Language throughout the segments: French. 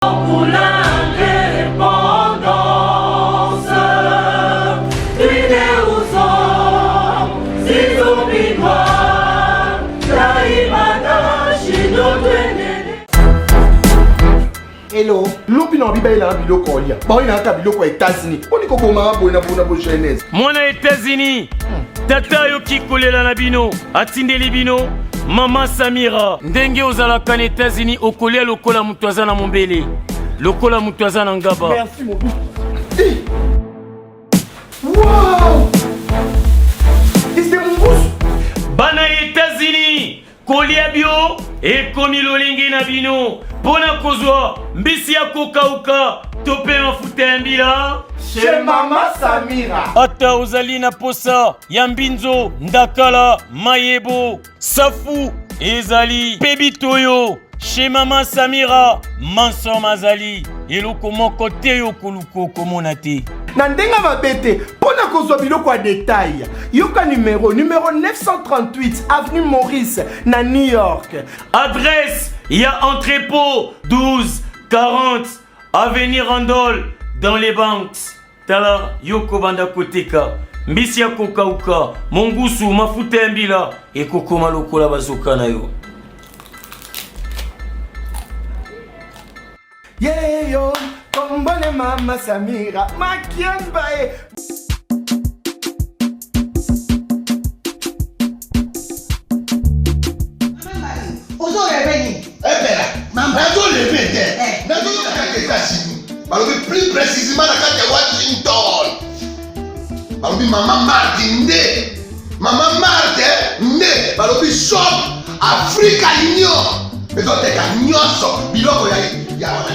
Pour l'indépendance d'une aux hommes, si oublie moi, Taïmana, Chino, hello, lopi na biba ila biloko olia. Ba ina ka biloko États-Unis. Oni ko boma boina bona bo jeunesse. Mwana États-Unis. Tata yoki kolela na bino, atindeli bino. Mama Samira, ndenge ozalaka na États-Unis okolia lokola mutu aza na mombele. Lokola mutu aza na ngaba. Merci mon bout. Wow! C'est mon bout. Bana États-Unis, kolia bio ekomi lolingi na bino. Pona kozwa mbisi ya kokauka tope mafuta ya mbila. Chez Mama Samira. Ata ozali na posa ya mbinzo, ndakala, mayebo, safu, ezali, pebitoyo. Chez Mama Samira, manso mazali, eloko moko te yo koluko komona te. Na ndenga mabete, pona kozwa biloko ya détail. Yoka numéro 938 avenue Maurice na New York. Adresse, il y a entrepôt 12 40 avenue Randol dans les banques. Tala yoko banda koteka. Mbisi ya kokauka, mongusu mafuta ya mbila ekokoma lokola bazoka na yo. Yeah yo, kombone Mama Samira, makiambae. Ozo reveni. Pera, nazo reveni. Nazo kaka États-Unis. Balobi plus précisément na kati ya Washington. Balobi Mama Martin nde. Mama Martin nde. Balobi shop Africa Union. Ezoteka nyonso biloko ya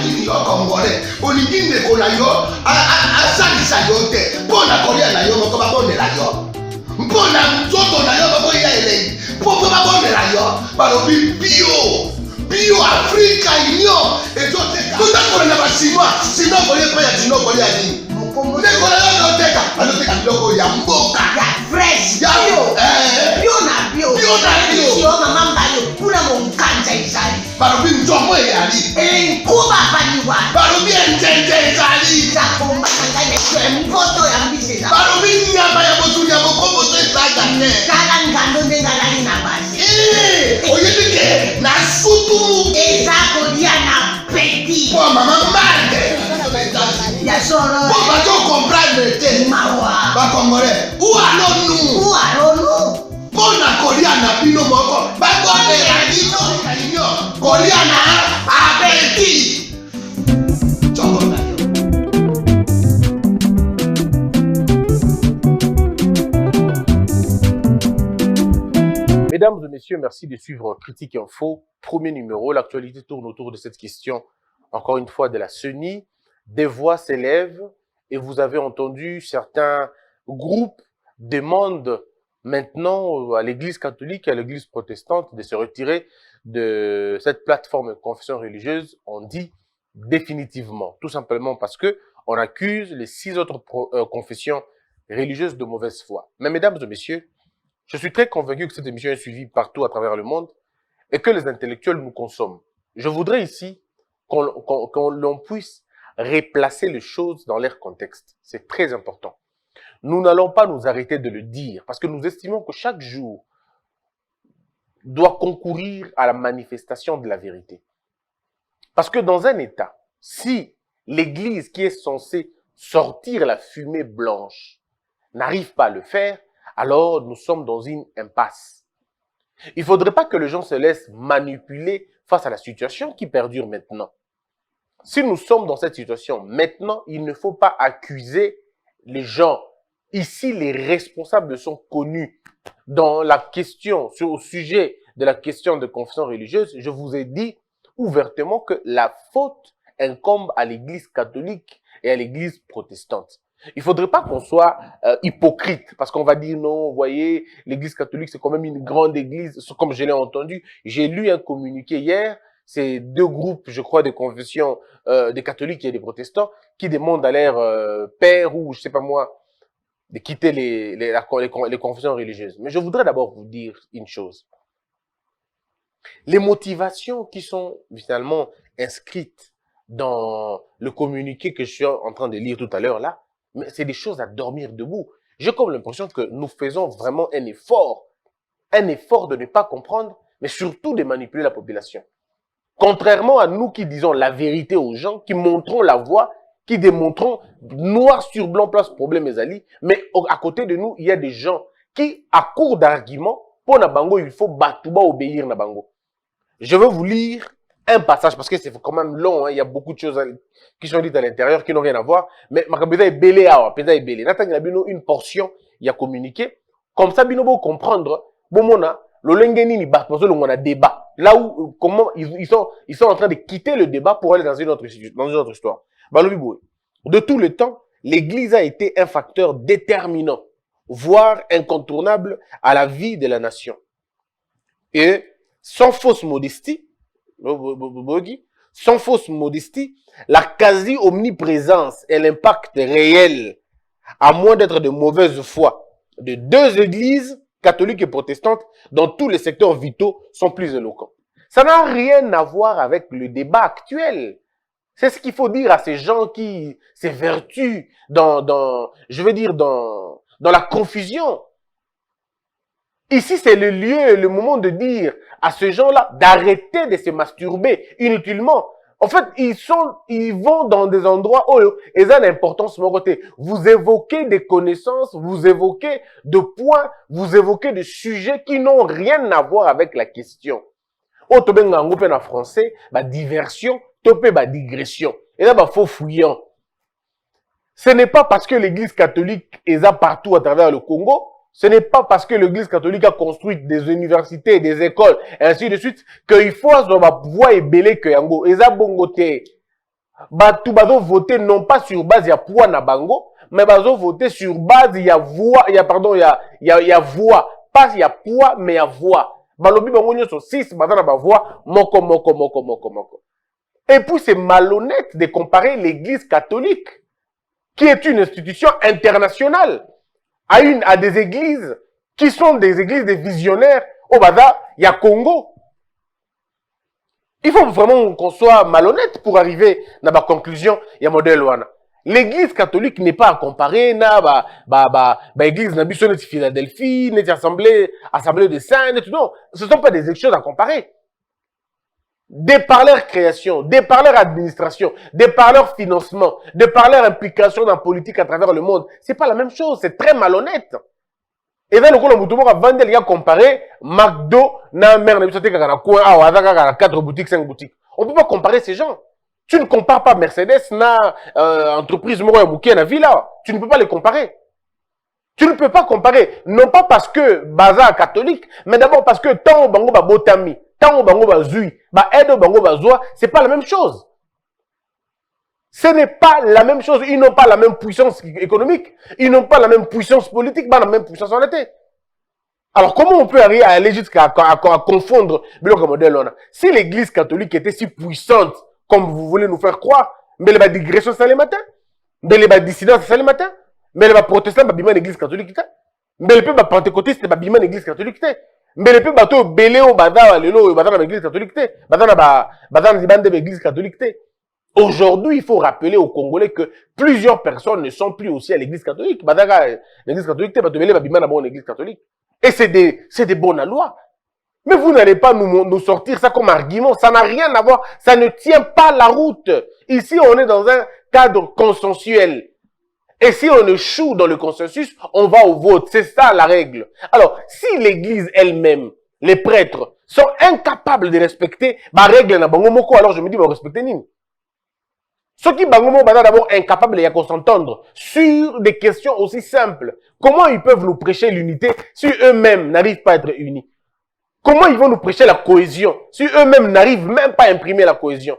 nini yo Congolais. Olingi ndeko na yo asalisa yo te. Mpona kolia na yo moko babondela yo. Mpona nzoto na yo baboya elengi. Mpo babondela yo. Balobi bio Africa Union. Ezoteka tondakona na basinois. Sino kolia mpe ya sino kolia nini. Ndeko na yo azoteka biloko ya mboka. Ya fresh. Ya Bio na bio. Bio na bio. Sio mama mbayo kuna monkanja izali. Balobi nzomo eyali. Kuba baniwa. Balobi enjenje ezali. Zakomba ngane kwe mpoto ya mbise za. Balobi nyama ya botu ya bokombo to ezaga te. Kala ngando ndenga nani na basi. Oyebike na sutu. Ezako dia na petit. Po mama mbande. Ya soro. Po bato comprendre te. Mawa. Ba Congolais. Où allons-nous? Où allons-nous? Pona kolia na bino moko. Ba bonne ya bino. Kolia na appétit. Mesdames et messieurs, merci de suivre Critique Info. Premier numéro, l'actualité tourne autour de cette question, encore une fois, de la CENI. Des voix s'élèvent et vous avez entendu certains groupes demandent maintenant à l'Église catholique et à l'Église protestante de se retirer de cette plateforme de confession religieuse. On dit définitivement, tout simplement parce que on accuse les 6 autres confessions religieuses de mauvaise foi. Mais mesdames et messieurs, je suis très convaincu que cette émission est suivie partout à travers le monde et que les intellectuels nous consomment. Je voudrais ici qu'on puisse replacer les choses dans leur contexte. C'est très important. Nous n'allons pas nous arrêter de le dire parce que nous estimons que chaque jour doit concourir à la manifestation de la vérité. Parce que dans un État, si l'Église qui est censée sortir la fumée blanche n'arrive pas à le faire, alors nous sommes dans une impasse. Il ne faudrait pas que les gens se laissent manipuler face à la situation qui perdure maintenant. Si nous sommes dans cette situation maintenant, il ne faut pas accuser les gens. Ici, les responsables sont connus. Dans la question, au sujet de la question de confession religieuse, je vous ai dit ouvertement que la faute incombe à l'Église catholique et à l'Église protestante. Il ne faudrait pas qu'on soit hypocrite, parce qu'on va dire non, vous voyez, l'Église catholique, c'est quand même une grande église, comme je l'ai entendu. J'ai lu un communiqué hier, c'est 2 groupes, je crois, de confession, des catholiques et des protestants, qui demandent à leur père ou, je sais pas moi, de quitter les confessions religieuses. Mais je voudrais d'abord vous dire une chose. Les motivations qui sont finalement inscrites dans le communiqué que je suis en train de lire tout à l'heure là, mais c'est des choses à dormir debout. J'ai comme l'impression que nous faisons vraiment un effort de ne pas comprendre, mais surtout de manipuler la population. Contrairement à nous qui disons la vérité aux gens, qui montrons la voie, qui démontrons noir sur blanc place problème et ali, mais à côté de nous, il y a des gens qui, à court d'arguments, pour Nabango, il faut batouba obéir Nabango. Je veux vous lire un passage, parce que c'est quand même long, hein, il y a beaucoup de choses qui sont dites à l'intérieur, qui n'ont rien à voir, mais Makabeza est belé, Peza est belé. Nathan Gabino, une portion, il y a communiqué, comme ça, Bino, pour comprendre, Bomona, l'olengeni ni parce que l'on a débat. Là où, comment, ils sont en train de quitter le débat pour aller dans une autre histoire. De tout le temps, l'église a été un facteur déterminant, voire incontournable à la vie de la nation. Et, sans fausse modestie, la quasi-omniprésence et l'impact réel, à moins d'être de mauvaise foi, de deux églises, catholiques et protestantes, dans tous les secteurs vitaux, sont plus éloquents. Ça n'a rien à voir avec le débat actuel. C'est ce qu'il faut dire à ces gens qui s'évertuent dans la confusion. Ici, c'est le lieu, le moment de dire à ces gens-là d'arrêter de se masturber inutilement. En fait, ils vont dans des endroits où ils ont l'importance mon côté. Vous évoquez des connaissances, vous évoquez de points, vous évoquez des sujets qui n'ont rien à voir avec la question. Au tobenga ngopé en français, diversion, topé digression. Et là, faux fouillant. Ce n'est pas parce que l'église catholique est là partout à travers le Congo. Ce n'est pas parce que l'église catholique a construit des universités, des écoles, et ainsi de suite, qu'il faut pouvoir ébeler que yango. Eza bongote. Batu bazo voter non pas sur base ya poids na bango, mais bazo voter sur base ya voix, ya voix. Pas ya poids, mais ya voix. Balobi bango nyoso 6 baza na ba voix, moko. Et puis c'est malhonnête de comparer l'église catholique, qui est une institution internationale, à des églises qui sont des églises de visionnaires au Bada, il y a Congo. Il faut vraiment qu'on soit malhonnête pour arriver à la conclusion, il y a modèle Wana. L'église catholique n'est pas à comparer na église na biso net Philadelphie, net assemblée de saints, net non, ce sont pas des choses à comparer. De par leur création, de par leur administration, de par leur financement, de par leur implication dans la politique à travers le monde, c'est pas la même chose, c'est très malhonnête. Et dans le coup, on va vendre, il y a comparé McDo, na mère, na bisoté, na coin, à 4 boutiques, 5 boutiques. On peut pas comparer ces gens. Tu ne compares pas Mercedes, na entreprise moro ya na villa. Tu ne peux pas les comparer. Tu ne peux pas comparer, non pas parce que baza catholique, mais d'abord parce que tant au bango ba botami, tant au bango ba zui, ba aide au bango ba zoa, c'est pas la même chose. Ce n'est pas la même chose. Ils n'ont pas la même puissance économique, ils n'ont pas la même puissance politique, pas la même puissance en été. Alors comment on peut arriver à aller jusqu'à confondre le modèle là? Si l'église catholique était si puissante comme vous voulez nous faire croire, mais les digressions ça le matin, mais les dissidents ça le matin. Mais les protestants babima l'église catholique mais les peuples pentecôtistes babima l'église catholique mais les peuples bateau belé au bada lelo bada dans l'église catholique bada dans l'église catholique. Aujourd'hui, il faut rappeler aux Congolais que plusieurs personnes ne sont plus aussi à l'église catholique. Bada l'église catholique bateau belé babima dans l'église catholique. Et c'est des bonnes lois. Mais vous n'allez pas nous sortir ça comme argument, ça n'a rien à voir, ça ne tient pas la route. Ici, on est dans un cadre consensuel. Et si on échoue dans le consensus, on va au vote. C'est ça la règle. Alors, si l'église elle-même, les prêtres, sont incapables de respecter ma règle na bango moko, alors je me dis, bah, respectez nini. Ceux qui bango moko, bah, d'abord incapables de s'entendre sur des questions aussi simples. Comment ils peuvent nous prêcher l'unité si eux-mêmes n'arrivent pas à être unis? Comment ils vont nous prêcher la cohésion si eux-mêmes n'arrivent même pas à imprimer la cohésion?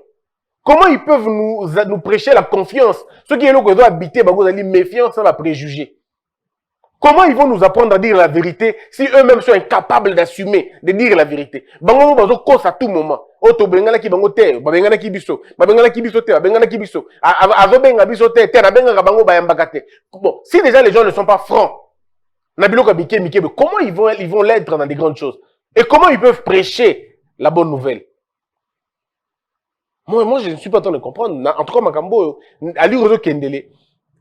Comment ils peuvent nous prêcher la confiance? Ceux qui doivent habiter, bah, vous allez méfiance sans la préjugé. Comment ils vont nous apprendre à dire la vérité si eux-mêmes sont incapables d'assumer, de dire la vérité? Bango bazo cause à tout moment. Oto bengala ki bango te, babengala ki biso, babengala ki biso te, babengala ki biso. Azo benga biso te, na benga bango bayambaka te. Bon, si déjà les gens ne sont pas francs, nabilo kabike mike, comment ils vont l'être dans des grandes choses? Et comment ils peuvent prêcher la bonne nouvelle? Moi, je ne suis pas en train de comprendre. En tout cas, Makambo, Ali Rozo Kendele,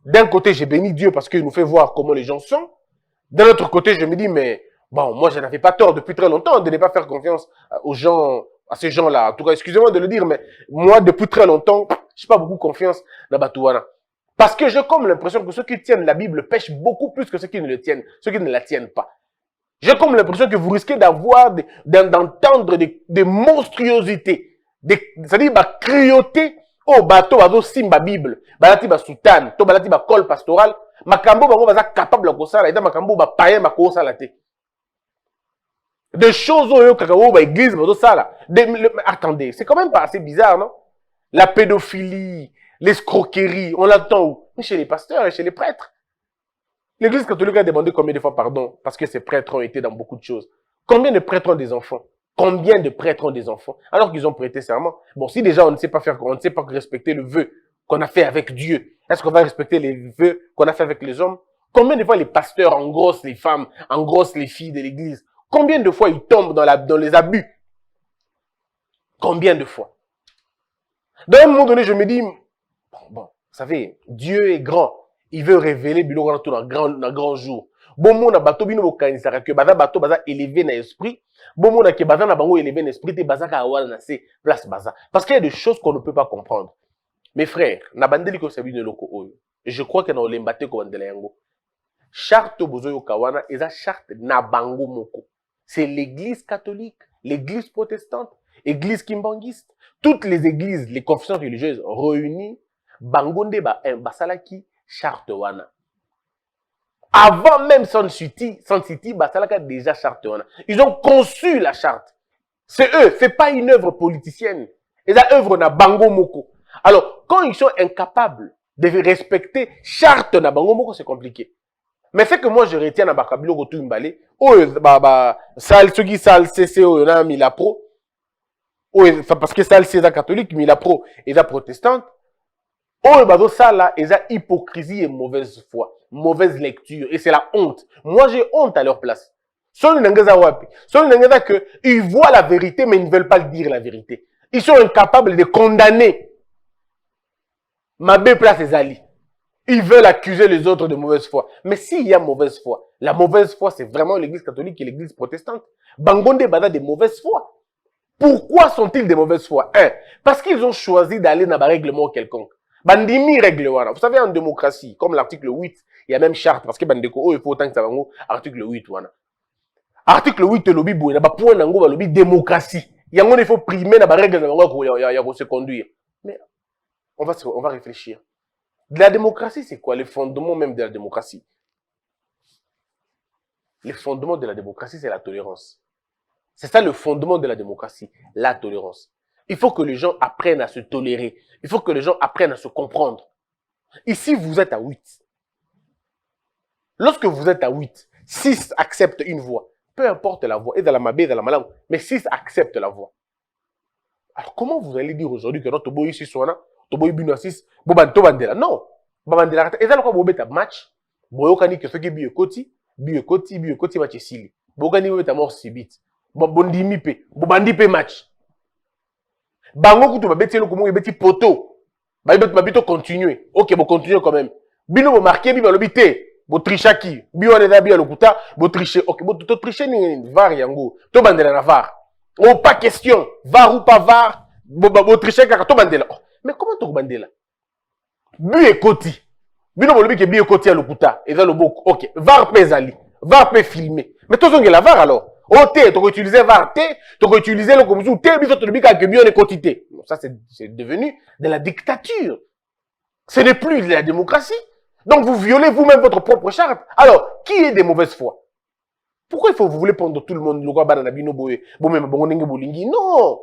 d'un côté, j'ai béni Dieu parce qu'il nous fait voir comment les gens sont. D'un autre côté, je me dis, mais bon, moi, je n'avais pas tort depuis très longtemps de ne pas faire confiance aux gens, à ces gens-là. En tout cas, excusez-moi de le dire, mais moi, depuis très longtemps, je n'ai pas beaucoup confiance dans Batouana. Parce que j'ai comme l'impression que ceux qui tiennent la Bible pêchent beaucoup plus que ceux qui ne le tiennent, ceux qui ne la tiennent pas. J'ai comme l'impression que vous risquez d'entendre des monstruosités. C'est-à-dire, cruauté au bateau, bateau simba Bible, balati ba soutane, to balati ba col pastoral, makambo bango baza capable de ça, et dans makambo ba païen ba ko ça des choses au kakao ba église bazo ça là. Attendez, c'est quand même pas assez bizarre, non? La pédophilie, l'escroquerie, on l'attend où? Chez les pasteurs et chez les prêtres. L'église catholique a demandé combien de fois pardon parce que ces prêtres ont été dans beaucoup de choses. Combien de prêtres ont des enfants? Combien de prêtres ont des enfants alors qu'ils ont prêté serment? Bon, si déjà on ne sait pas faire, on ne sait pas respecter le vœu qu'on a fait avec Dieu, est-ce qu'on va respecter les vœux qu'on a fait avec les hommes? Combien de fois les pasteurs engrossent les femmes, engrossent les filles de l'église? Combien de fois ils tombent dans les abus? Combien de fois? Dans un moment donné, je me dis, bon, vous savez, Dieu est grand. Il veut révéler Biloko dans un grand jour. Bon, mon bateau bino bokanisaka que baza bateau baza élevé dans l'esprit. Bon, mon que baza na bango élevé dans l'esprit te baza ka wala na se place baza. Parce qu'il y a des choses qu'on ne peut pas comprendre. Mes frères, na bandeli ko sabi de loko oyo. Et je crois que na olembate ko bandela yango. Charte bozoyo kawana eza charte na bango moko. C'est l'église catholique, l'église protestante, l'église kimbanguiste, toutes les églises, les confessions religieuses réunies, bangonde ba basalaki charte wana. Avant même Sun City, basalaka déjà charte wana. Ils ont conçu la charte. C'est eux, c'est pas une œuvre politicienne. Ils ont œuvre na bango moko. Alors, quand ils sont incapables de respecter charte na bango moko, c'est compliqué. Mais c'est que moi je retiens na bakabilo gotu mbale, sal sugi sal CCO na mila pro. Parce que sal c'est catholique, mila pro et protestante. Bazo ça là, ils ont hypocrisie et mauvaise foi, mauvaise lecture et c'est la honte. Moi j'ai honte à leur place. Ils voient la vérité mais ils ne veulent pas dire la vérité. Ils sont incapables de condamner. Ma belle place est Ali. Ils veulent accuser les autres de mauvaise foi. Mais s'il y a mauvaise foi, la mauvaise foi, c'est vraiment l'église catholique et l'église protestante. Bangonde bada de mauvaise foi. Pourquoi sont-ils de mauvaise foi? Parce qu'ils ont choisi d'aller dans un règlement quelconque. Bandimi règle wana. Vous savez, en démocratie, comme l'article 8, il y a même charte, parce que bandeko, il faut autant que ça va en article 8 wana. Article 8, le lobby boué, n'a pas point d'ango, le lobby démocratie. Il y a un il faut primer dans la règle, il y a se conduire. Mais on va réfléchir. De la démocratie, c'est quoi? Le fondement même de la démocratie. Le fondement de la démocratie, c'est la tolérance. C'est ça le fondement de la démocratie, la tolérance. Il faut que les gens apprennent à se tolérer. Il faut que les gens apprennent à se comprendre. Ici, vous êtes à 8. Lorsque vous êtes à 8, 6 acceptent une voix. Peu importe la voix, et dans la mabé, dans la malangue, mais 6 acceptent la voix. Alors, comment vous allez dire aujourd'hui que notre boy ici soit là? Toboy bino 6, bobanto bandela. Non. Babandela. Et ça, le quoi, bobeta match. Boyokani que ce qui biokoti match sili. Bogani bobeta mort sibit. Bondimi pe. Bobandi pe match. Bango kutu babeti lo kumo beti poto. Babito continuer. Ok, bon continuer quand même. Bino bo marqué bi balobité. Bo trichaki. Bi on est bien lokuta, bo tricher. Ok, bo to tricher ni var yango. To bandela na var. Oh, pas question. Var ou pas var. Bo tricher kaka to bandela. Mais comment tu bandela? Bu et koti. Bino bolobi ke bu et koti à lokuta. Et dans le bok. Ok. Var pe zali. Var pe filmer. Mais toi la var alors. Oh tu peux utiliser var tu peux utiliser le comme ça. Te biso to lobi ka ke bu on est quotité. Ça c'est devenu de la dictature. Ce n'est plus de la démocratie. Donc vous violez vous-même votre propre charte. Alors, qui est de mauvaise foi? Pourquoi vous voulez prendre tout le monde le roi banana bino boye. Bon même bon nenge bolingi. Non.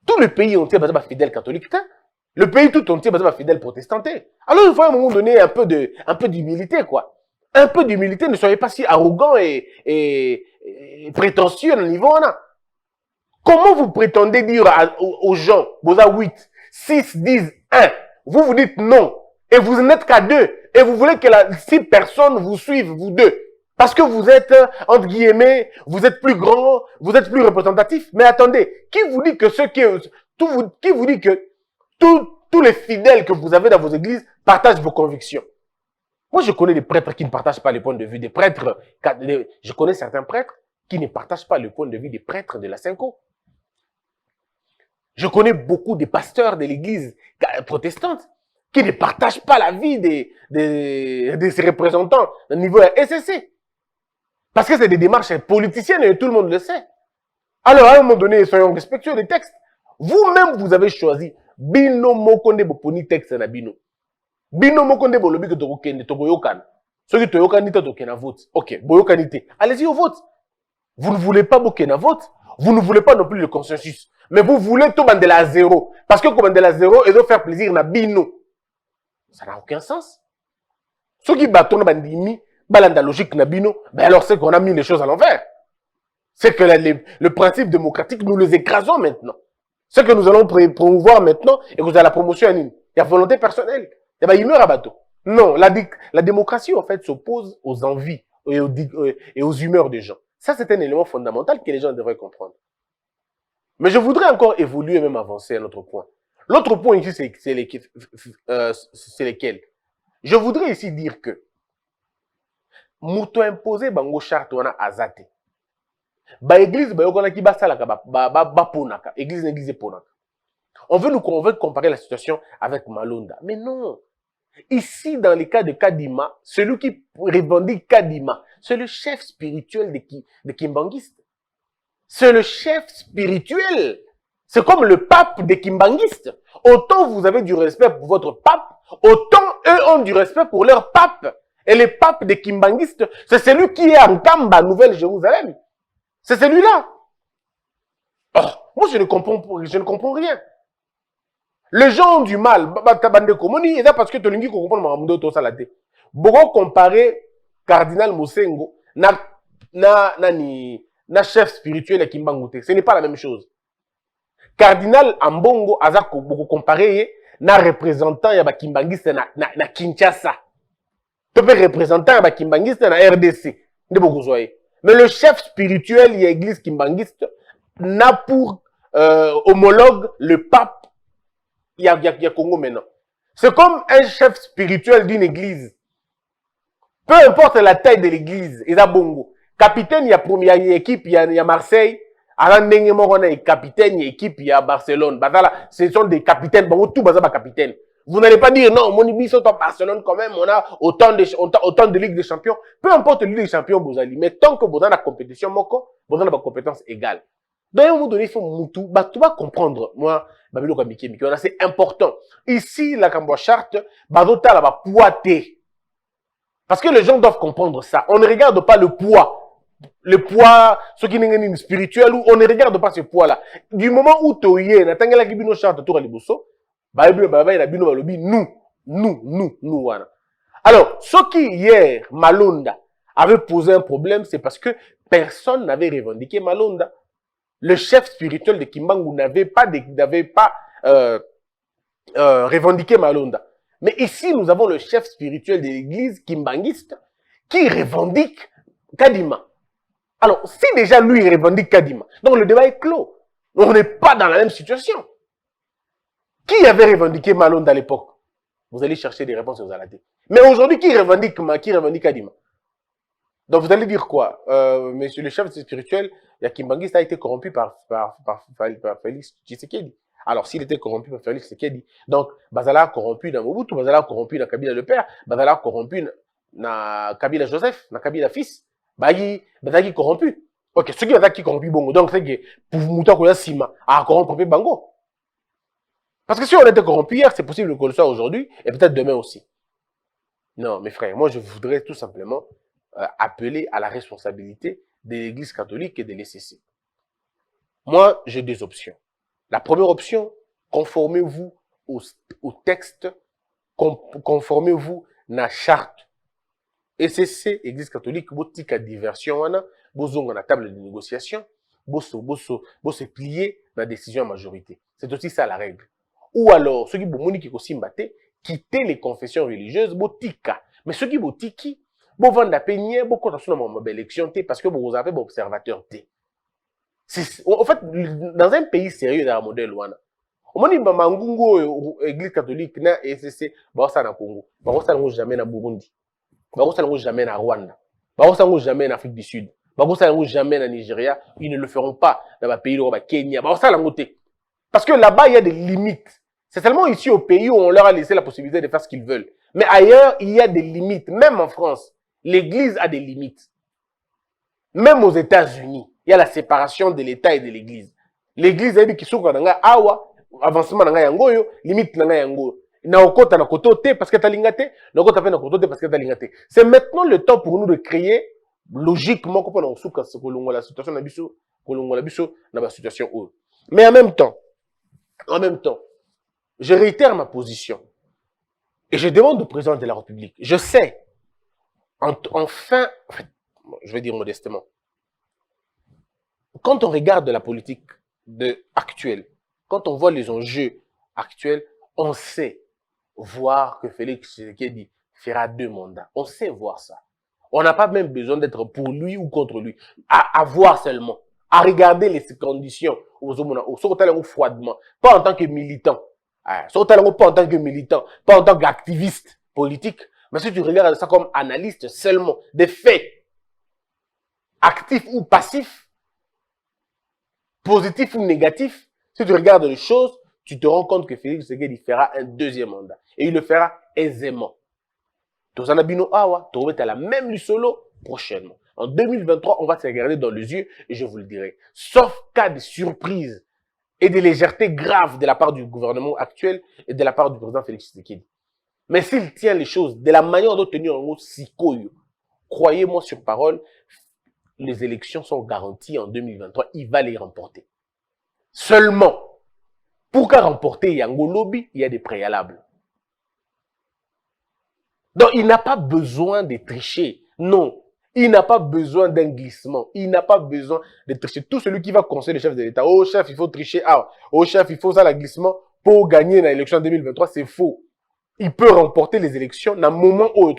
Tout le pays entier est fidèle catholique. Le pays tout entier est fidèle protestant. Alors il faut à un moment donné un peu d'humilité, quoi. Un peu d'humilité, ne soyez pas si arrogant et prétentieux au niveau là. Comment vous prétendez dire aux gens, vous avez 8, 6 disent 1, vous dites non, et vous n'êtes qu'à 2, et vous voulez que 6 personnes vous suivent, vous deux. Parce que vous êtes, entre guillemets, vous êtes plus grand, vous êtes plus représentatif. Mais attendez, qui vous dit que qui vous dit que tous les fidèles que vous avez dans vos églises partagent vos convictions? Moi, je connais des prêtres qui ne partagent pas les points de vue des prêtres. Je connais certains prêtres qui ne partagent pas le point de vue des prêtres de la Cinco. Je connais beaucoup de pasteurs de l'église protestante qui ne partagent pas la vie de ses représentants au niveau SSC. Parce que c'est des démarches politiciennes et tout le monde le sait. Alors, à un moment donné, soyons respectueux des textes. Vous-même, vous avez choisi Bino Mokonde Boponi texte na Bino. Bino Mokonde Bolobi que Tokokende, Tokoyokan. Ceux qui Toyokan Tokena vote. Ok, Boyokanité. Allez-y au vote. Vous ne voulez pas Bokena vote. Vous ne voulez pas non plus le consensus. Mais vous voulez tout Mandela à zéro. Parce que Mandela à zéro, ils doivent faire plaisir na Bino. Ça n'a aucun sens. Ceux qui battent Bandimi, balanda logique na Bino, ben alors c'est qu'on a mis les choses à l'envers. C'est que le principe démocratique, nous les écrasons maintenant. Ce que nous allons promouvoir maintenant, et vous avez la promotion, il y a volonté personnelle. Il y a bateau. Non, la démocratie, en fait, s'oppose aux envies et aux humeurs des gens. Ça, c'est un élément fondamental que les gens devraient comprendre. Mais je voudrais encore évoluer, même avancer à un autre point. L'autre point ici, c'est lesquels? Je voudrais ici dire que Mouto imposé bango charte wana azate. Ba église ba yokona ki basalaka ba ponaka, église ponaka. On veut comparer la situation avec Malonda. Mais non. Ici, dans le cas de Kadima, celui qui revendique Kadima, c'est le chef spirituel de Kimbanguiste. C'est le chef spirituel. C'est comme le pape des Kimbanguistes. Autant vous avez du respect pour votre pape, autant eux ont du respect pour leur pape. Et le pape des Kimbanguistes, c'est celui qui est en Kamba, Nouvelle-Jérusalem. C'est celui-là. Oh, moi, je ne comprends rien. Les gens ont du mal. Et ça parce que tu ne comprends pas tout ça là. Beaucoup comparer cardinal Mosengo na chef spirituel à Kimbangoute. Ce n'est pas la même chose. Cardinal Ambongo a beaucoup comparé na représentant ya Kimbangiste na Kinshasa. Tu peux représenter un Kimbangiste na RDC. Mais le chef spirituel de l'église Kimbangiste n'a pour homologue le pape. Il y a Congo maintenant. C'est comme un chef spirituel d'une église. Peu importe la taille de l'église, il y a bongo. Capitaine, il y a première équipe, il y a Marseille. Avant il capitaine, il y a équipe, il y a Barcelone. Ce sont des capitaines, bon, tout bazaba capitaine. Vous n'allez pas dire, non, mon église sont à Barcelone quand même, on a autant de Ligue des Champions. Peu importe la Ligue des Champions, vous allez. Mais tant que vous avez la compétition, vous avez la compétence égale. Donc, à un moment donné, il faut tu vas comprendre. Moi, c'est important. Ici, la Cambois charte, la va poiter. Parce que les gens doivent comprendre ça. On ne regarde pas le poids. Le poids, ce qui n'est pas spirituel, on ne regarde pas ce poids-là. Du moment où tu es, la Kibino charte, tu nous. Alors, ce qui hier, Malonda, avait posé un problème, c'est parce que personne n'avait revendiqué Malonda. Le chef spirituel de Kimbangu n'avait pas revendiqué Malonda. Mais ici, nous avons le chef spirituel de l'église kimbanguiste qui revendique Kadima. Alors, si déjà lui revendique Kadima, donc le débat est clos. On n'est pas dans la même situation. Qui avait revendiqué Malonda à l'époque? Vous allez chercher des réponses aux aladés. Mais aujourd'hui, qui revendique Kadima? Donc vous allez dire quoi? Monsieur le chef spirituel, Kimbanguiste a été corrompu par Félix Tshisekedi. Alors s'il était corrompu par Félix Tshisekedi, donc Bazala corrompu dans Mobutu, Bazala corrompu dans Kabila le père, Bazala corrompu dans Kabila Joseph, dans Kabila fils, Bazala corrompu. Ok, ce qui va qui corrompu Bongo. Donc c'est que pour Mouta Koya Sima a corrompu Bango. Parce que si on était corrompu hier, c'est possible qu'on le soit aujourd'hui et peut-être demain aussi. Non, mes frères, moi je voudrais tout simplement appeler à la responsabilité de l'Église catholique et de l'ECC. Moi, j'ai deux options. La première option, conformez-vous au texte, conformez-vous à la charte. ECC, Église catholique, botika diversion, bozonga na table de négociation, bosse plier la décision en majorité. C'est aussi ça la règle. Ou alors, ceux qui bomoni qui kosimbate, quitter les confessions religieuses, botika. Mais ceux qui botiki, bon vendre peigner, beaucoup de choses dans élection parce que vous avez observateur T. En fait, dans un pays sérieux dans le modèle ouana, On dit Mangungo, Église catholique, na ECC, ça na Congo. Ça n'a jamais na Burundi. Ça n'a jamais na Rwanda. Ça n'a jamais en Afrique du Sud. Ça n'a jamais na Nigeria. Ils ne le feront pas dans le pays de Kenya. Ça n'a jamais. Parce que là-bas, il y a des limites. C'est seulement ici au pays où on leur a laissé la possibilité de faire ce qu'ils veulent. Mais ailleurs, il y a des limites. Même en France, l'Église a des limites. Même aux États-Unis, il y a la séparation de l'État et de l'Église. L'Église a dit qu'il y a awa, avancement dans yangoyo, limite dans yangoyo. Na okota na kotote parce que t'as lingate, na okota fait na kotote parce que t'as lingate. C'est maintenant le temps pour nous de créer logiquement qu'on peut souka la situation na biso, na la situation où. Mais en même temps, je réitère ma position et je demande au président de la République. Je sais, enfin, je vais dire modestement, quand on regarde la politique actuelle, quand on voit les enjeux actuels, on sait voir que Félix Tshisekedi fera 2 mandats. On sait voir ça. On n'a pas même besoin d'être pour lui ou contre lui. À voir seulement. À regarder les conditions. Froidement. Pas en tant que militant. Pas en tant que militant. Pas en tant qu'activiste politique. Mais si tu regardes ça comme analyste seulement. Des faits. Actifs ou passifs. Positifs ou négatifs. Si tu regardes les choses, tu te rends compte que Félix Tshisekedi fera un 2e mandat. Et il le fera aisément. Tozanabino Awa, tu remets à la même solo prochainement. En 2023, on va se regarder dans les yeux et je vous le dirai. Sauf cas de surprise et de légèreté grave de la part du gouvernement actuel et de la part du président Félix Tshisekedi. Mais s'il tient les choses de la manière dont tenir en haut Sikoyo, croyez-moi sur parole, les élections sont garanties en 2023. Il va les remporter. Seulement, pour qu'à remporter Yango Lobby, il y a des préalables. Donc, il n'a pas besoin de tricher. Non. Il n'a pas besoin d'un glissement. Il n'a pas besoin de tricher. Tout celui qui va conseiller le chef de l'État, oh chef, il faut tricher. Ah, oh chef, il faut ça, le glissement pour gagner l'élection en 2023, c'est faux. Il peut remporter les élections dans le moment où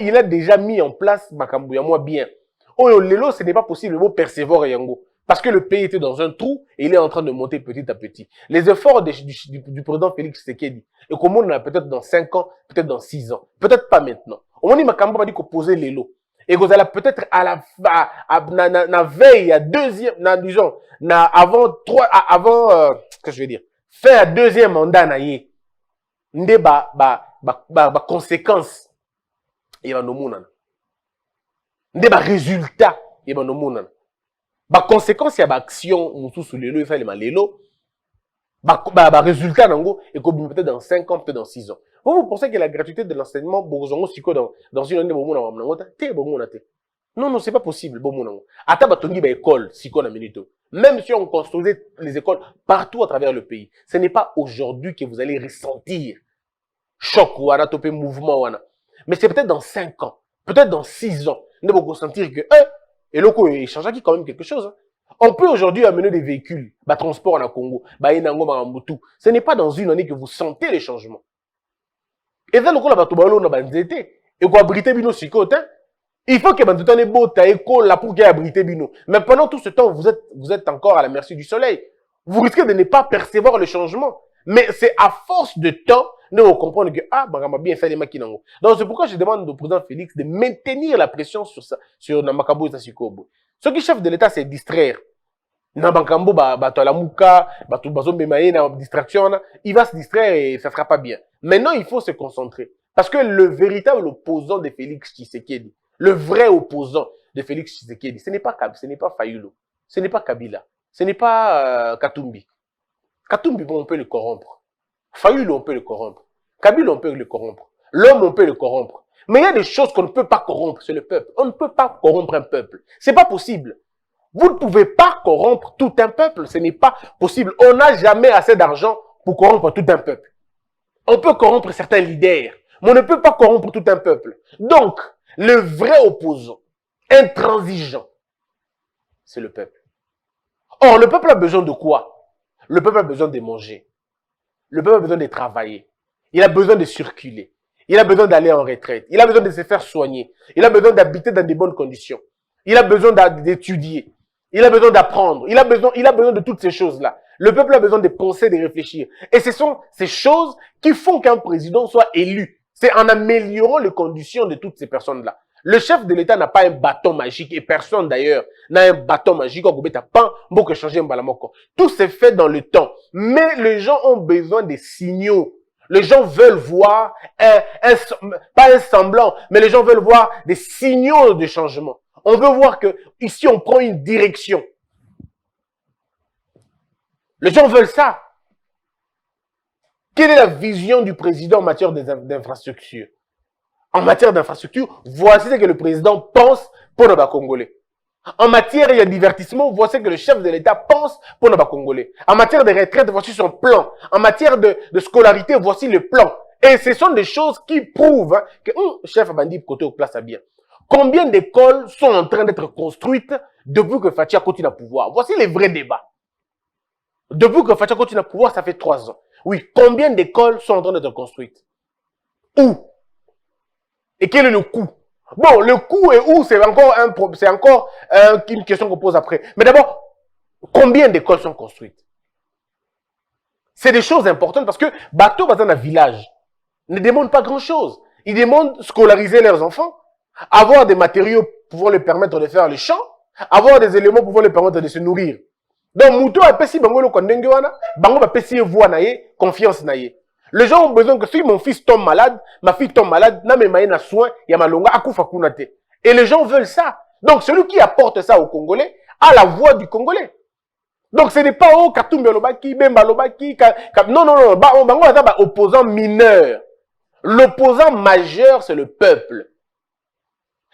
il a déjà mis en place Makambouya, moi bien. Oh, Lelo, ce n'est pas possible, le mot persévère Yango. Parce que le pays était dans un trou et il est en train de monter petit à petit. Les efforts du président Félix Tshisekedi, et comment on a peut-être dans 5 ans, peut-être dans 6 ans, peut-être pas maintenant. On m'a dit Makamba va dire qu'on posait les lots. Et vous allez peut-être à la veille, à deuxième, disons, avant, qu'est-ce que je veux dire, faire un 2e mandat, naïe. Ndé conséquence, il va nous mounan. Ndé résultat, il va nous mounan. Conséquence, il y a action, nous sous les lots, il fait les lots. Résultat, et peut-être dans 5 ans, peut-être dans 6 ans. Vous pensez que la gratuité de l'enseignement, dans une année, non, c'est pas possible. École, même si on construisait les écoles partout à travers le pays, ce n'est pas aujourd'hui que vous allez ressentir choc ou mouvement. Mais c'est peut-être dans 5 ans, peut-être dans 6 ans, vous allez ressentir que, et le coup, il change quand même quelque chose. On peut aujourd'hui amener des véhicules, transport en Congo, ce n'est pas dans une année que vous sentez les changements. Et là, le coup, et quoi, abriter bino sikote, il faut que tout ait beau ta école là pour qu'il y ait abrité bino. Mais pendant tout ce temps, vous êtes encore à la merci du soleil. Vous risquez de ne pas percevoir le changement. Mais c'est à force de temps, nous comprenons que, bien fait les maquinango. Donc, c'est pourquoi je demande au président Félix de maintenir la pression sur ça, sur Namakabo et Sasikobo. Ce qui chef de l'État, c'est distraire. Nabakambo, la mouka, distraction, il va se distraire et ça sera pas bien. Maintenant, il faut se concentrer. Parce que le véritable opposant de Félix Tshisekedi, le vrai opposant de Félix Tshisekedi, ce n'est pas Fayulu, ce n'est pas Kabila, ce n'est pas Katumbi. Katumbi, on peut le corrompre. Fayulu, on peut le corrompre. Kabila, on peut le corrompre. L'homme, on peut le corrompre. Mais il y a des choses qu'on ne peut pas corrompre, c'est le peuple. On ne peut pas corrompre un peuple. C'est pas possible. Vous ne pouvez pas corrompre tout un peuple. Ce n'est pas possible. On n'a jamais assez d'argent pour corrompre tout un peuple. On peut corrompre certains leaders, mais on ne peut pas corrompre tout un peuple. Donc, le vrai opposant, intransigeant, c'est le peuple. Or, le peuple a besoin de quoi? Le peuple a besoin de manger. Le peuple a besoin de travailler. Il a besoin de circuler. Il a besoin d'aller en retraite. Il a besoin de se faire soigner. Il a besoin d'habiter dans de bonnes conditions. Il a besoin d'étudier. Il a besoin d'apprendre. Il a besoin de toutes ces choses-là. Le peuple a besoin de penser, de réfléchir. Et ce sont ces choses qui font qu'un président soit élu. C'est en améliorant les conditions de toutes ces personnes-là. Le chef de l'État n'a pas un bâton magique et personne d'ailleurs n'a un bâton magique pour changer un balamoko. Tout s'est fait dans le temps. Mais les gens ont besoin des signaux. Les gens veulent voir pas un semblant, mais les gens veulent voir des signaux de changement. On veut voir que ici on prend une direction. Les gens veulent ça. Quelle est la vision du président en matière d'infrastructure? En matière d'infrastructure, voici ce que le président pense pour les Congolais. En matière de divertissement, voici ce que le chef de l'État pense pour les Congolais. En matière de retraite, voici son plan. En matière de scolarité, voici le plan. Et ce sont des choses qui prouvent que chef Bandi côté au place à bien. Combien d'écoles sont en train d'être construites depuis que Fatia continue à pouvoir? Voici les vrais débats. Depuis que Fatia continue à pouvoir, ça fait 3 ans. Oui, combien d'écoles sont en train d'être construites? Où? Et quel est le coût? Bon, le coût et où, c'est encore une question qu'on pose après. Mais d'abord, combien d'écoles sont construites? C'est des choses importantes parce que bateau dans un village ne demande pas grand-chose. Ils demandent scolariser leurs enfants, avoir des matériaux pouvant leur permettre de faire le champ, avoir des éléments pouvant leur permettre de se nourrir. Donc, Mouto a pesi bango le kondenge wana, bango ba pesi voix naye, confiance naye. Les gens ont besoin que si mon fils tombe malade, ma fille tombe malade, na me maye na soin, ya malonga akufa kunate. Et les gens veulent ça. Donc, celui qui apporte ça aux Congolais a la voix du Congolais. Donc, ce n'est pas au Katumbe Lobaki, Bemba Lobaki, non, bango ata ba opposant mineur. L'opposant majeur, c'est le peuple.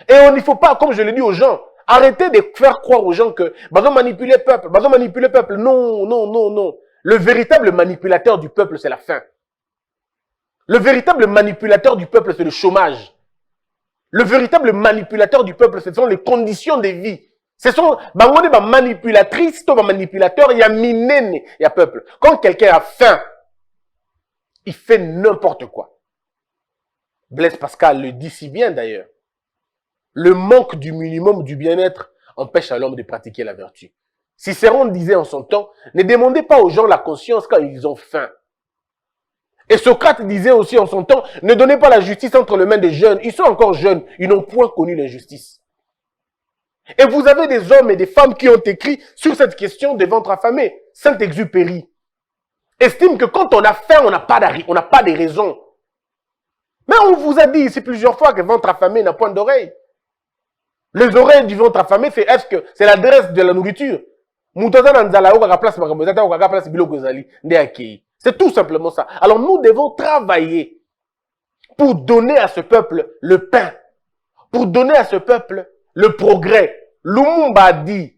Et il ne faut pas, comme je l'ai dit aux gens, arrêtez de faire croire aux gens que bah manipuler le peuple. Non. Le véritable manipulateur du peuple, c'est la faim. Le véritable manipulateur du peuple, c'est le chômage. Le véritable manipulateur du peuple, ce sont les conditions de vie. Ce sont manipulatrices, manipulateur, il y a minene, il y a peuple. Quand quelqu'un a faim, il fait n'importe quoi. Blaise Pascal le dit si bien d'ailleurs. Le manque du minimum du bien-être empêche à l'homme de pratiquer la vertu. Cicéron disait en son temps, ne demandez pas aux gens la conscience quand ils ont faim. Et Socrate disait aussi en son temps, ne donnez pas la justice entre les mains des jeunes. Ils sont encore jeunes, ils n'ont point connu l'injustice. Et vous avez des hommes et des femmes qui ont écrit sur cette question des ventres affamés. Saint-Exupéry estime que quand on a faim, on n'a pas de raison. Mais on vous a dit ici plusieurs fois que ventre affamé n'a point d'oreille. Les oreilles du ventre affamé, est-ce que c'est l'adresse de la nourriture? C'est tout simplement ça. Alors nous devons travailler pour donner à ce peuple le pain, pour donner à ce peuple le progrès. Lumumba dit,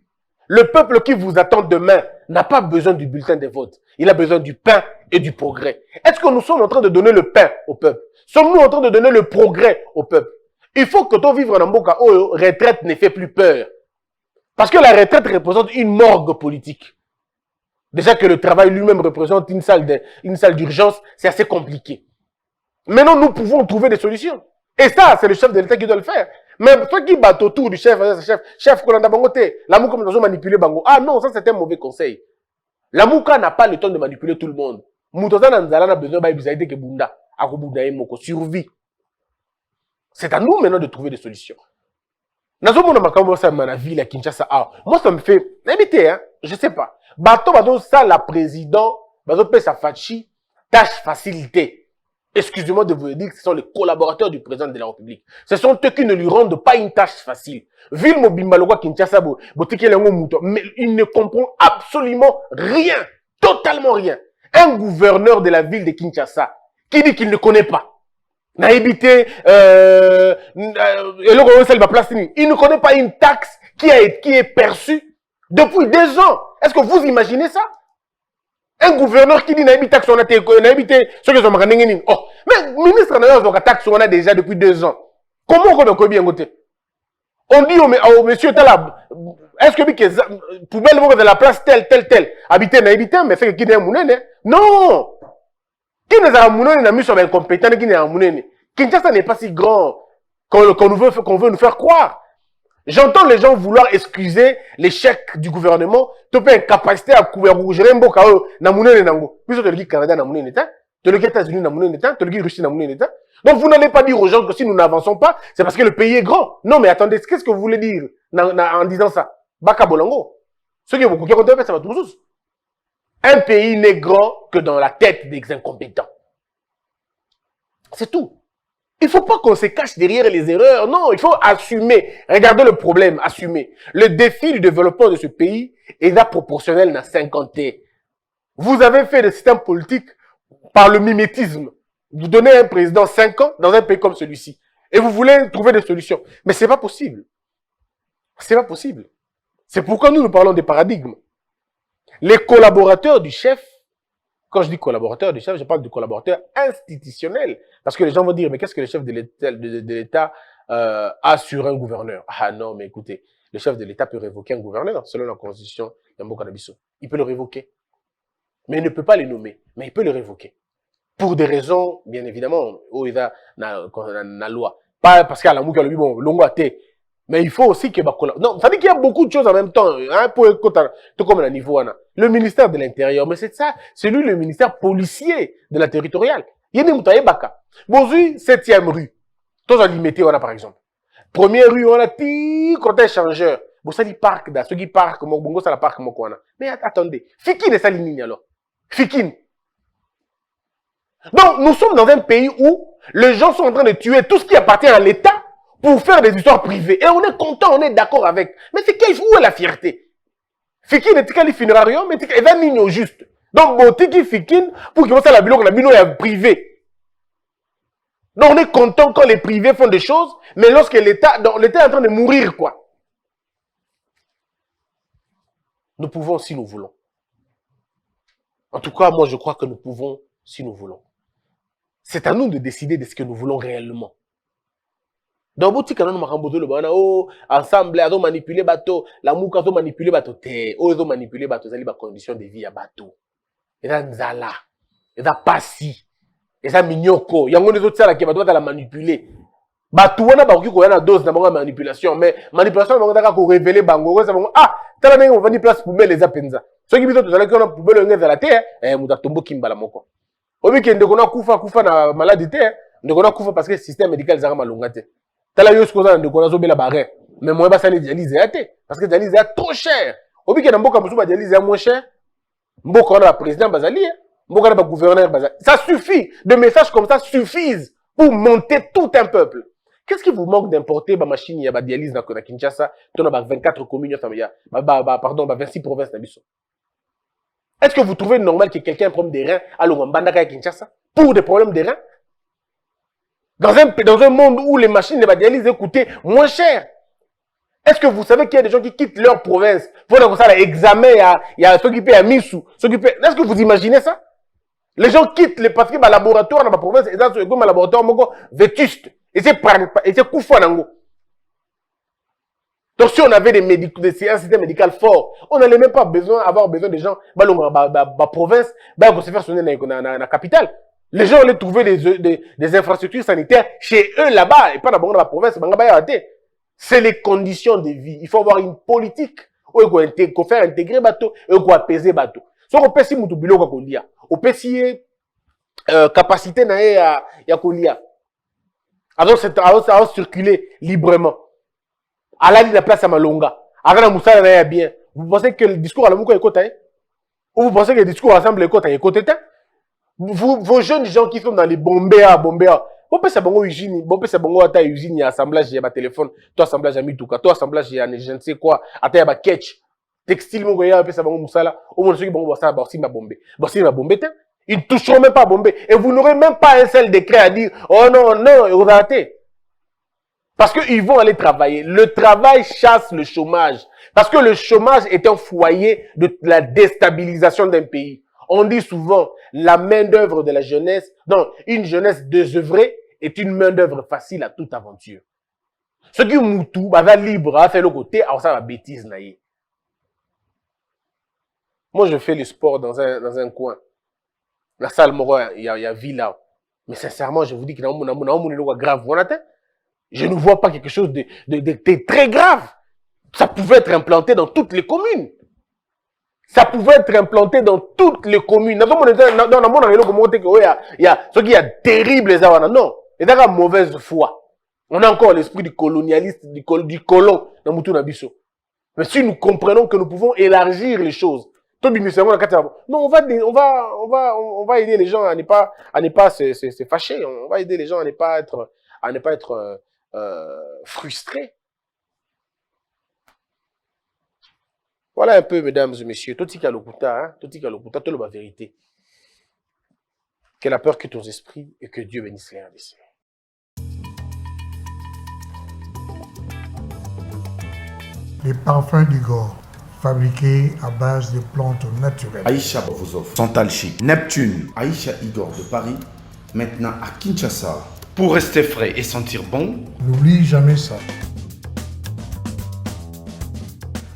le peuple qui vous attend demain n'a pas besoin du bulletin de vote. Il a besoin du pain et du progrès. Est-ce que nous sommes en train de donner le pain au peuple? Sommes-nous en train de donner le progrès au peuple? Il faut que ton vivre en Mboka, retraite ne fait plus peur. Parce que la retraite représente une morgue politique. Déjà que le travail lui-même représente une salle d'urgence, c'est assez compliqué. Maintenant, nous pouvons trouver des solutions. Et ça, c'est le chef de l'État qui doit le faire. Mais ceux qui battent autour du chef, Kolanda Bangote, la Mouka nous a manipulé Bango. Ah non, ça c'est un mauvais conseil. La Mouka n'a pas le temps de manipuler tout le monde. Moutoza Nanzala n'a besoin de que Bunda, Akobunda et Moko survie. C'est à nous maintenant de trouver des solutions. Moi, ça me fait, évitez, hein, je sais pas. Bato, ça, la président, sa fachi, tâche facilité. Excusez-moi de vous dire que ce sont les collaborateurs du président de la République. Ce sont eux qui ne lui rendent pas une tâche facile. Ville Mobimbalogwa Kinshasa, mais il ne comprend absolument rien. Totalement rien. Un gouverneur de la ville de Kinshasa, qui dit qu'il ne connaît pas. Il ne connaît pas une taxe qui est perçue depuis 2 ans. Est-ce que vous imaginez ça? Un gouverneur qui dit qu'il taxe on a habité ceux qui sont marqués. Oh, mais ministre de taxe on a déjà depuis 2 ans. Comment on peut bien voter? On dit au monsieur Talab, est-ce que poubelle de la place telle habiter mais c'est qui n'est pas non. Qui n'est pas mounene, n'a sur incompétent, qui n'est pas mounene. Kinshasa n'est pas si grand qu'on veut nous faire croire. J'entends les gens vouloir excuser l'échec du gouvernement, tu peux incapacité à couvrir gérer mboka na munene nango. Puis tu le Canada na munene ta, tu le États-Unis na munene ta, tu le Russie na munene ta. Donc vous n'allez pas dire aux gens que si nous n'avançons pas, c'est parce que le pays est grand. Non mais attendez, qu'est-ce que vous voulez dire en disant ça? Baka bolongo. Ce qui est beaucoup qui ça va tout. Un pays n'est grand que dans la tête des incompétents. C'est tout. Il ne faut pas qu'on se cache derrière les erreurs. Non, il faut assumer. Regardez le problème, assumer. Le défi du développement de ce pays est là proportionnel à 50 ans. Vous avez fait des systèmes politiques par le mimétisme. Vous donnez un président 5 ans dans un pays comme celui-ci. Et vous voulez trouver des solutions. Mais ce n'est pas possible. Ce n'est pas possible. C'est pourquoi nous parlons des paradigmes. Les collaborateurs du chef, quand je dis collaborateur du chef, je parle du collaborateur institutionnel. Parce que les gens vont dire, mais qu'est-ce que le chef de l'État a sur un gouverneur? Ah non, mais écoutez, le chef de l'État peut révoquer un gouverneur, selon la constitution d'Ambo Canabiso. Il peut le révoquer. Mais il ne peut pas le nommer, mais il peut le révoquer. Pour des raisons, bien évidemment, où il y a la loi. Pas parce qu'à la mouka, bon, longo à thé. Mais il faut aussi que... Non, ça dit qu'il y a beaucoup de choses en même temps. Hein, tout comme à niveau. Le ministère de l'Intérieur, mais c'est ça. C'est lui le ministère policier de la territoriale. Il y a des moutaillés baka. Bonjour, 7e rue. Tous en limité, on a par exemple. Première rue, on a petit côté échangeur. Bon, ça dit parc, ceux qui parquent, bon, ça la parc, mon quoi. Mais attendez. Fikin est ça ligne alors. Fikin. Donc, nous sommes dans un pays où les gens sont en train de tuer tout ce qui appartient à l'État pour faire des histoires privées. Et on est content, on est d'accord avec. Mais c'est où est la fierté? Fikin est qu'elle finira rien, mais elle va mignon juste. Donc, bon, tiki Fikin, pour qu'il fasse la bilan, la bilan est privée. Donc, on est content quand les privés font des choses, mais lorsque l'État est en train de mourir, quoi. Nous pouvons si nous voulons. En tout cas, moi, je crois que nous pouvons si nous voulons. C'est à nous de décider de ce que nous voulons réellement. Dans boutique, on a ensemble, ils ont manipulé bateau, la mouka ont manipulé bateau, ils ont manipulé bateau, ils ont les conditions de vie à bateau. Ils ont nzala, ils ont passi, ils ont mignoko, il y a des autres qui doivent la manipuler. Bateau, on a pas une dose de manipulation, mais manipulation, on a révélé bango, ah, t'as la on va dire place pour les apenza. Ceux qui disent que on a pour le la terre, mouta tombo kimbala moko. Au week-end, on a koufa na maladie terre, on a koufa parce que le système médical est malongate. Tala yo skoza ndeko na zobela barre mais moi ba sali dialyse yate parce que dialyse est trop cher obiki na mboka musuba dialyse est moins cher mboka na président bazali mboka na gouverneur bazali ça suffit de messages comme ça suffisent pour monter tout un peuple. Qu'est-ce qui vous manque d'importer ba machine ya ba dialyse na Kinshasa tona ba 24 communes ya pardon ba 26 provinces na biso? Est-ce que vous trouvez normal que quelqu'un ait un problème des reins à Longambandaka à Kinshasa pour des problèmes des reins? Dans un monde où les machines de dialyse coûtaient moins cher. Est-ce que vous savez qu'il y a des gens qui quittent leur province pour faire ça, l'examen, il y a ceux qui paient à Missou, ceux qui paient... Est-ce que vous imaginez ça? Les gens quittent parce que le laboratoire dans ma province, et dans ce laboratoire, vétuste. Et c'est koufouanango. Donc si on avait un système médical fort, on n'allait même pas avoir besoin des gens, la province, pour se faire sonner dans la capitale. Les gens allaient trouver des infrastructures sanitaires chez eux là-bas, et pas dans la province. C'est les conditions de vie. Il faut avoir une politique où il faut faire intégrer bateau et il faut apaiser bateau. Si on peut si mutu biloko kolia, on peut si capacité na ya kolia. Alors c'est à circuler librement. À la place à Malonga. À la moussa na ya bien. Vous pensez que le discours à la mouka est côté? Ou vous pensez que le discours ensemble est côté? Vos jeunes gens qui sont dans les Bombéa, vous pouvez savoir usine, vous pouvez savoir à usine, il y a assemblage, il y a téléphone, toi assemblage à Mitouka, toi assemblage, il y a je ne sais quoi, à il y a ketch, textile, mon gars, vous pouvez savoir moussala, au moins ceux qui vont ça, bah, si ma bombé. Bah, si ma bombé, ils ne toucheront même pas à bomber. Et vous n'aurez même pas un seul décret à dire, oh non, non, vous arrêtez. Parce qu'ils vont aller travailler. Le travail chasse le chômage. Parce que le chômage est un foyer de la déstabilisation d'un pays. On dit souvent, la main-d'œuvre de la jeunesse, non, une jeunesse désœuvrée est une main-d'œuvre facile à toute aventure. Ce qui moutou, va libre, à faire le côté, alors ça va bêtise, naïe. Moi, je fais le sport dans un coin. La salle, il y a villa. Mais sincèrement, je vous dis qu'il y a un grave. Je ne vois pas quelque chose de très grave. Ça pouvait être implanté dans toutes les communes. Ça pouvait être implanté dans toutes les communes. Dans le monde, il y a ce qui est terrible. Non, il y a une mauvaise foi. On a encore l'esprit du colonialiste, du colon dans Moutou Nabiso. Mais si nous comprenons que nous pouvons élargir les choses, non, on va aider les gens à ne pas se fâcher. On va aider les gens à ne pas être frustrés. Voilà un peu, mesdames et messieurs. Totika Lokuta, hein? Totika Lokuta, tout la vérité. Que la peur quitte nos esprits et que Dieu bénisse les RDC. Les parfums d'Igor, fabriqués à base de plantes naturelles. Aïcha vous offre Santal Chic, Neptune, Aïcha Igor de Paris, maintenant à Kinshasa. Pour rester frais et sentir bon, N'oublie jamais ça.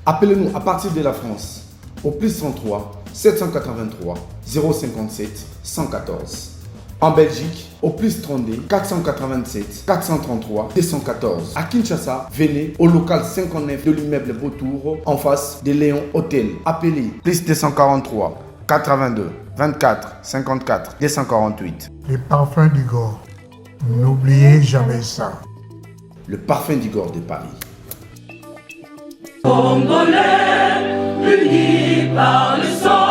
appelez-nous à partir de la France au plus 33 783 057 114. En Belgique, au plus 32 487 433 214. À Kinshasa, venez au local 59 de l'immeuble Beautour en face de Léon Hôtel. Appelez plus 243 82 24 54 248. Les parfums d'Igor, n'oubliez jamais ça. Le parfum d'Igor de Paris. Congolais, unis par le sang.